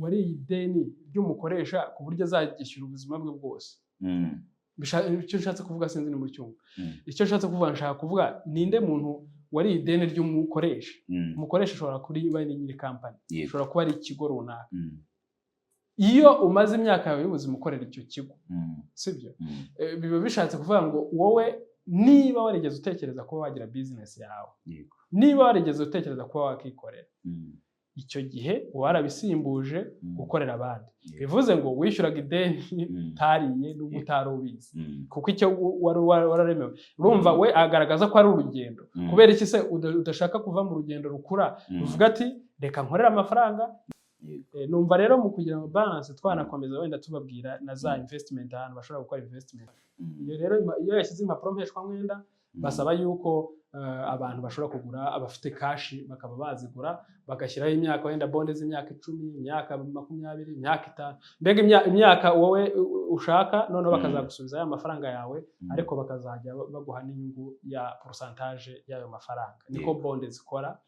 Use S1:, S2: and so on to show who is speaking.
S1: wari ideni ry'umukoresha ku buryo azagishyura ubuzima bwe bwose. Icyo nshatse kuvuga sinzi ni mu cyumba. Icyo nshatse kuvuga nshaka kuvuga ninde muntu wari ideni ry'umukoresha. Umukoresha ashobora kuba ari nyiri company, ashobora kuba ari ikigo runaka. Iyo umaze imyaka yawe y'ubuzima ukorera icyo kigo, sibyo? Biba bishatse kuvuga ngo wowe niba warigeze utekereza kuba wagira business yawe, niba warigeze utekereza kuba wakikorera, icyo gihe warabisimbuje gukorera abandi. Bivuze ngo wishyuraga ideni tariye n'ubwo utarubizi, kuko icyo wararemewe. Urumva we agaragaza ko ari urugendo. Kubera iki se udashaka kuva mu rugendo rukura, uvuga ati reka nkorera amafaranga. Numva rero mu kugira ngo balance twanakomeza wenda tubabwira na za investment ahantu bashobora gukora investment. Iyo rero iyo yashyize impapuro mpeshwa mwenda basaba yuko abantu bashobora kugura abafite cash bakaba bazigura bagashyiraho imyaka wenda bonde z'imyaka 10, imyaka 20, imyaka 5. Mbega imyaka wowe ushaka none bakazagusubiza ya mafaranga yawe, ariko bakazajya baguha n'inyungu ya pourcentage y'ayo mafaranga. Niko bonde zikora.